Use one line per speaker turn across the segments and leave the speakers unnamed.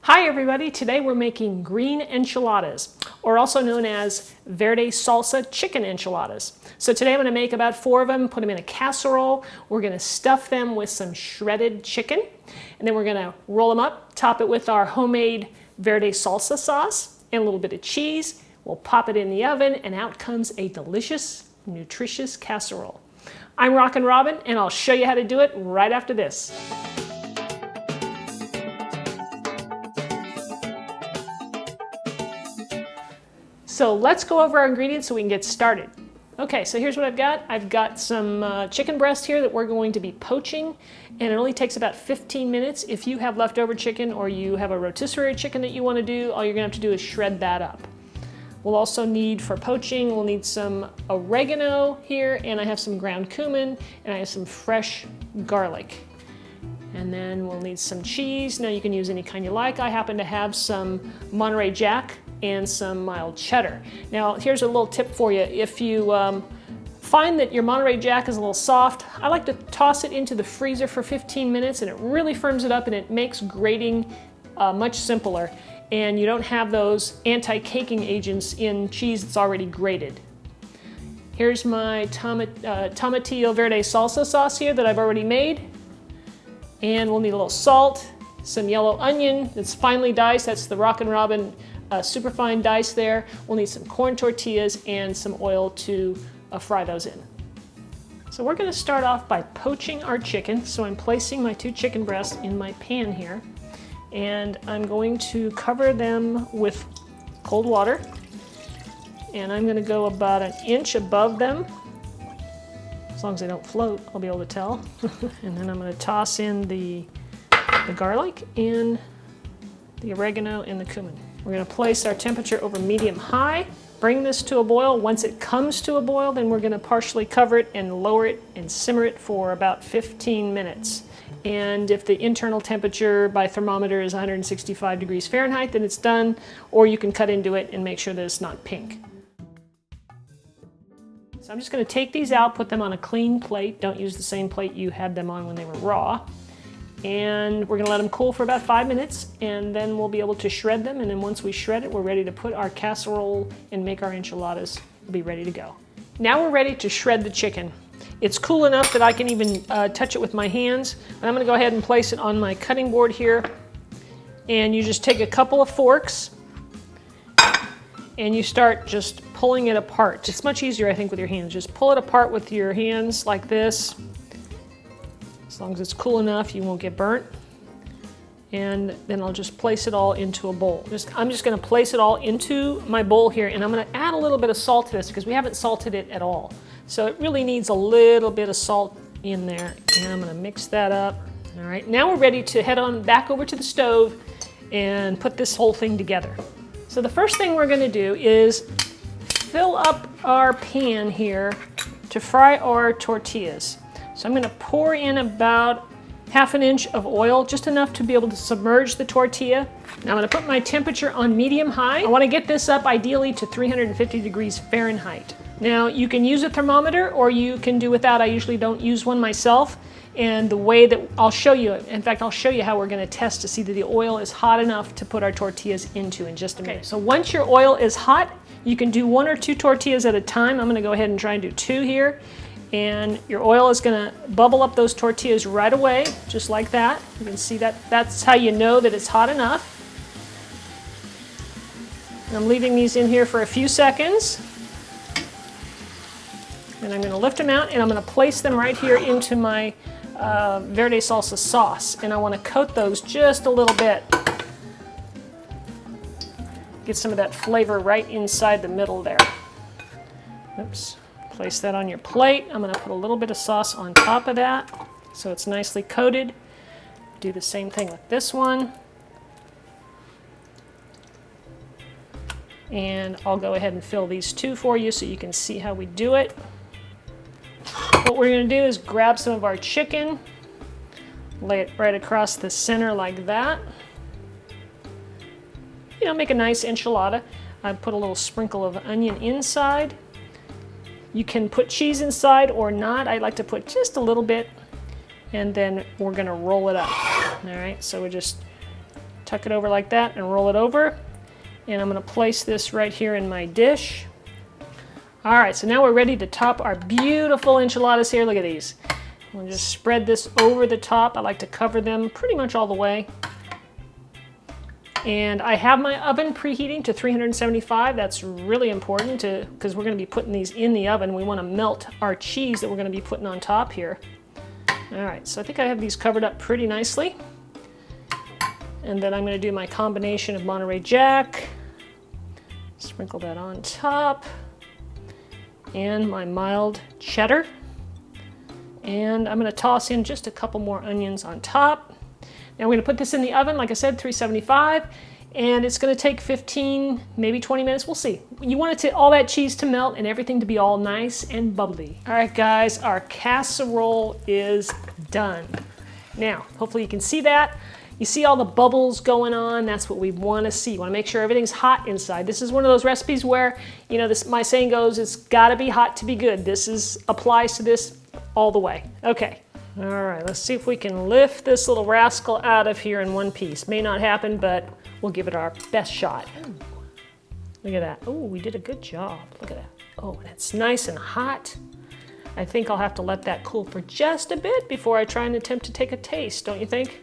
Hi everybody, today we're making green enchiladas, or also known as Verde Salsa chicken enchiladas. So today I'm going to make about 4 of them, put them in a casserole. We're going to stuff them with some shredded chicken, and then we're going to roll them up, top it with our homemade Verde Salsa sauce and a little bit of cheese. We'll pop it in the oven, and out comes a delicious, nutritious casserole. I'm Rockin' Robin, and I'll show you how to do it right after this. So let's go over our ingredients so we can get started. Okay, so here's what I've got. I've got some chicken breast here that we're going to be poaching, and it only takes about 15 minutes. If you have leftover chicken or you have a rotisserie chicken that you want to do, all you're going to have to do is shred that up. We'll also need, for poaching, we'll need some oregano here, and I have some ground cumin, and I have some fresh garlic. And then we'll need some cheese. Now you can use any kind you like. I happen to have some Monterey Jack and some mild cheddar. Now here's a little tip for you. If you find that your Monterey Jack is a little soft, I like to toss it into the freezer for 15 minutes, and it really firms it up and it makes grating much simpler. And you don't have those anti-caking agents in cheese that's already grated. Here's my Tomatillo Verde Salsa sauce here that I've already made. And we'll need a little salt, some yellow onion that's finely diced. That's the Rockin' Robin super fine dice there. We'll need some corn tortillas and some oil to fry those in. So we're going to start off by poaching our chicken. So I'm placing my 2 chicken breasts in my pan here, and I'm going to cover them with cold water, and I'm going to go about 1 inch above them. As long as they don't float, I'll be able to tell. And then I'm going to toss in the garlic and the oregano and the cumin. We're going to place our temperature over medium-high, bring this to a boil. Once it comes to a boil, then we're going to partially cover it and lower it and simmer it for about 15 minutes. And if the internal temperature by thermometer is 165 degrees Fahrenheit, then it's done, or you can cut into it and make sure that it's not pink. So I'm just going to take these out, put them on a clean plate. Don't use the same plate you had them on when they were raw. And we're going to let them cool for about 5 minutes, and then we'll be able to shred them. And then once we shred it, we're ready to put our casserole and make our enchiladas. We'll be ready to go. Now we're ready to shred the chicken. It's cool enough that I can even touch it with my hands. And I'm going to go ahead and place it on my cutting board here. And you just take a couple of forks and you start just pulling it apart. It's much easier, I think, with your hands. Just pull it apart with your hands like this. As long as it's cool enough, you won't get burnt. And then I'll just place it all into a bowl. I'm just going to place it all into my bowl here, and I'm going to add a little bit of salt to this because we haven't salted it at all. So it really needs a little bit of salt in there, and I'm going to mix that up. All right, now we're ready to head on back over to the stove and put this whole thing together. So the first thing we're going to do is fill up our pan here to fry our tortillas. So I'm going to pour in about ½ inch of oil, just enough to be able to submerge the tortilla. Now I'm going to put my temperature on medium-high. I want to get this up ideally to 350 degrees Fahrenheit. Now you can use a thermometer or you can do without. I usually don't use one myself. And the way that I'll show you, in fact, I'll show you how we're going to test to see that the oil is hot enough to put our tortillas into in just a minute. So once your oil is hot, you can do 1 or 2 tortillas at a time. I'm going to go ahead and try and do 2 here. And your oil is going to bubble up those tortillas right away, just like that. You can see that. That's how you know that it's hot enough. And I'm leaving these in here for a few seconds. And I'm going to lift them out, and I'm going to place them right here into my Verde Salsa sauce. And I want to coat those just a little bit. Get some of that flavor right inside the middle there. Oops. Place that on your plate. I'm going to put a little bit of sauce on top of that so it's nicely coated. Do the same thing with this one. And I'll go ahead and fill these 2 for you so you can see how we do it. What we're going to do is grab some of our chicken, lay it right across the center like that. You know, make a nice enchilada. I put a little sprinkle of onion inside. You can put cheese inside or not. I like to put just a little bit, and then we're going to roll it up. All right, so we're just tuck it over like that and roll it over. And I'm gonna place this right here in my dish. All right, so now we're ready to top our beautiful enchiladas here. Look at these. We'll just spread this over the top. I like to cover them pretty much all the way. And I have my oven preheating to 375. That's really important because we're going to be putting these in the oven. We want to melt our cheese that we're going to be putting on top here. All right, so I think I have these covered up pretty nicely. And then I'm going to do my combination of Monterey Jack. Sprinkle that on top. And my mild cheddar. And I'm going to toss in just a couple more onions on top. Now we're going to put this in the oven, like I said, 375, and it's going to take 15, maybe 20 minutes. We'll see. You want all that cheese to melt and everything to be all nice and bubbly. All right, guys, our casserole is done. Now, hopefully you can see that. You see all the bubbles going on. That's what we want to see. You want to make sure everything's hot inside. This is one of those recipes where, you know, my saying goes, it's got to be hot to be good. This applies to this all the way. Okay. All right, let's see if we can lift this little rascal out of here in one piece. May not happen, but we'll give it our best shot. Look at that. Oh, we did a good job. Look at that. Oh, that's nice and hot. I think I'll have to let that cool for just a bit before I try and attempt to take a taste, don't you think?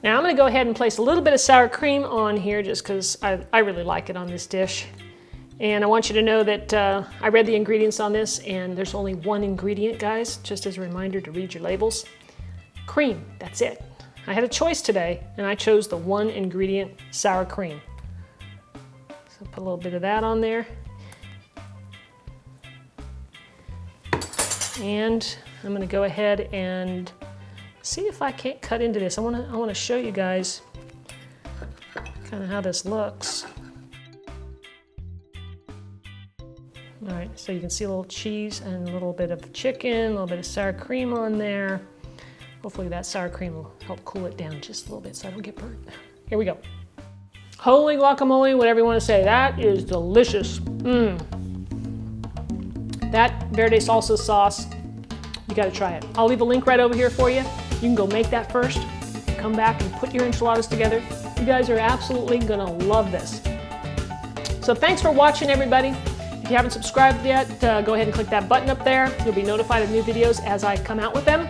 Now I'm going to go ahead and place a little bit of sour cream on here just because I really like it on this dish. And I want you to know that I read the ingredients on this, and there's only one ingredient, guys, just as a reminder to read your labels. Cream, that's it. I had a choice today, and I chose the one ingredient sour cream. So put a little bit of that on there. And I'm gonna go ahead and see if I can't cut into this. I wanna show you guys kind of how this looks. All right, so you can see a little cheese and a little bit of chicken, a little bit of sour cream on there. Hopefully that sour cream will help cool it down just a little bit so I don't get burnt. Here we go. Holy guacamole, whatever you want to say. That is delicious. That Verde Salsa sauce, you got to try it. I'll leave a link right over here for you. You can go make that first. Come back and put your enchiladas together. You guys are absolutely going to love this. So thanks for watching, everybody. If you haven't subscribed yet, go ahead and click that button up there. You'll be notified of new videos as I come out with them.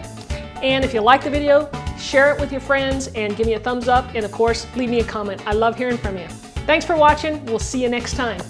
And if you like the video, share it with your friends and give me a thumbs up. And of course, leave me a comment. I love hearing from you. Thanks for watching. We'll see you next time.